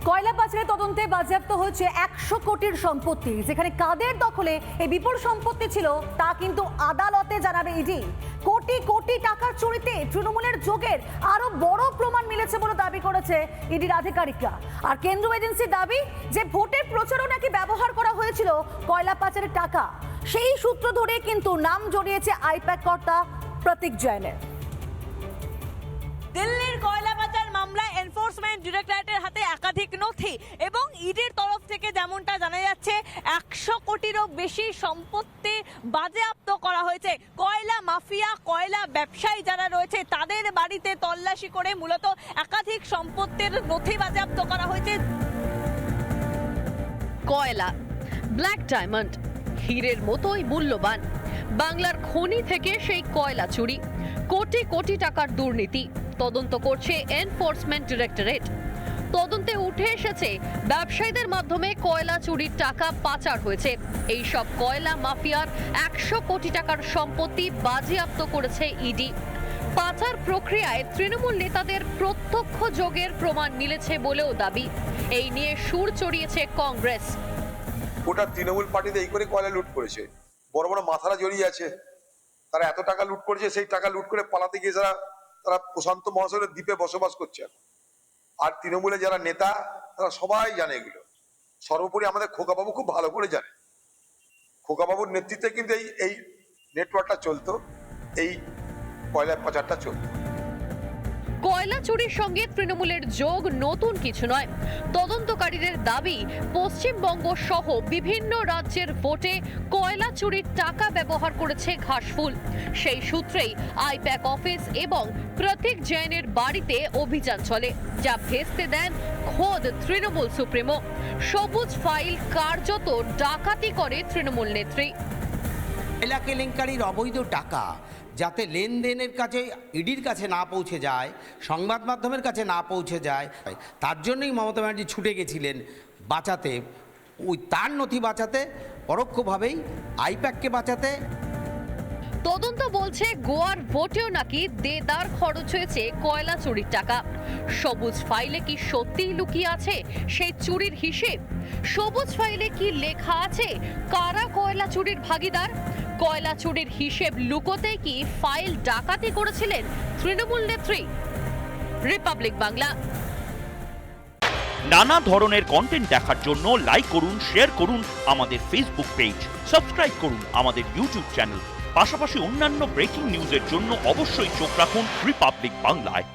কয়লা পাচারের তদন্তে বাজেয়াপ্ত হয়েছে 100 কোটির সম্পত্তি। যেখানে কাদের দখলে এই বিপুল সম্পত্তি ছিল তা কিন্তু আদালতে জানাবে ইডি। কোটি কোটি টাকার চুরিতে তৃণমূলের যোগের আরো বড় প্রমাণ মিলেছে বলে দাবি করেছে ইডির আধিকারিকরা। আর কেন্দ্রীয় এজেন্সির দাবি যে ভোটের প্রচারও নাকি ব্যবহার করা হয়েছিল কয়লা পাচারের টাকা। সেই সূত্র ধরে কিন্তু নাম জড়িয়েছে আইপ্যাক কর্তা প্রতীক জৈনের। দিল্লির কয়লা পাচার মামলায় এনফোর্সমেন্ট ডিরেক্টরেটের হাতে একাধিক নথি এবং ইডির তরফ থেকে যেমনটা জানা যাচ্ছে 100 কোটিরও বেশি সম্পত্তি বাজেয়াপ্ত করা হয়েছে। কয়লা মাফিয়া, কয়লা ব্যবসায়ী যারা রয়েছে তাদের বাড়িতে তল্লাশি করে মূলত একাধিক সম্পত্তির নথি বাজেয়াপ্ত করা হয়েছে। কয়লা, ব্ল্যাক ডায়মন্ড, হীরের মতোই মূল্যবান। বাংলার খনি থেকে সেই কয়লা চুরি, কোটি কোটি টাকার দুর্নীতি তদন্ত করছে এনফোর্সমেন্ট ডিরেক্টরেট। তদন্তে উঠে এসেছে ব্যবসায়ীদের মাধ্যমে কয়লা চুরির টাকা পাচার হয়েছে। এই সব কয়লা মাফিয়ার 100 কোটি টাকার সম্পত্তি বাজেয়াপ্ত করেছে ইডি। পাচার প্রক্রিয়ায় তৃণমূল নেতাদের প্রত্যক্ষ যোগের প্রমাণ মিলেছে বলেও দাবি। এই নিয়ে সুর চড়িয়েছে কংগ্রেস। গোটা তৃণমূল পার্টিতে এই করে কয়লা লুট করেছে, বড় বড় মাথারা জড়িয়ে আছে। তারা এত টাকা লুট করেছে, সেই টাকা লুট করে পালাতে গিয়ে তারা প্রশান্ত মহাসাগরের দ্বীপে বসবাস করছে। আর তৃণমূলের যারা নেতা তারা সবাই জানে এগুলো। সর্বোপরি আমাদের খোকাবাবু খুব ভালো করে জানে। খোকাবাবুর নেতৃত্বে কিন্তু এই নেটওয়ার্কটা চলতো, এই কয়লা পাচারটা চলতো। কয়লা চুরির সঙ্গে তৃণমূলের যোগ নতুন কিছু নয়। তদন্তকারীদের দাবি পশ্চিমবঙ্গ সহ বিভিন্ন রাজ্যের ভোটে কয়লা চুরির টাকা ব্যবহার করেছে ঘাসফুল। সেই সূত্রেই আইপ্যাক অফিস এবং প্রতীক জৈনের বাড়িতে অভিযান চলে, যা ভেস্তে দেন খোদ তৃণমূল সুপ্রিমো। সবুজ ফাইল কার্যত ডাকাতি করে তৃণমূল নেত্রী। কয়লা কেলেঙ্কারির অবৈধ টাকা যাতে লেনদেনের কাছে ইডির কাছে না পৌঁছে যায়, সংবাদ মাধ্যমের কাছে না পৌঁছে যায়, তার জন্যই মমতা ব্যানার্জি ছুটে গেছিলেন বাঁচাতে, ওই তার নথি বাঁচাতে, পরোক্ষভাবেই আইপ্যাককে বাঁচাতে। তদন্ত বলছে গোয়ার ভোটেও নাকি দেদার খরচ হয়েছে কয়লা চুরির টাকা। সবুজ ফাইলে কি সত্যিই লুকিয়ে আছে সেই চুরির হিসেব? সবুজ ফাইলে কি লেখা আছে কারা কয়লা চুরির ভাগিদার? কয়লা চুরির হিসেব লুকোতে কি ফাইল ডাকাতি করেছিলেন তৃণমূল নেত্রী? রিপাবলিক বাংলা। নানা ধরনের কন্টেন্ট দেখার জন্য লাইক করুন, শেয়ার করুন আমাদের ফেসবুক পেজ, সাবস্ক্রাইব করুন আমাদের ইউটিউব চ্যানেল। পাশাপাশি অন্যান্য ব্রেকিং নিউজের জন্য অবশ্যই চোখ রাখুন রিপাবলিক বাংলায়।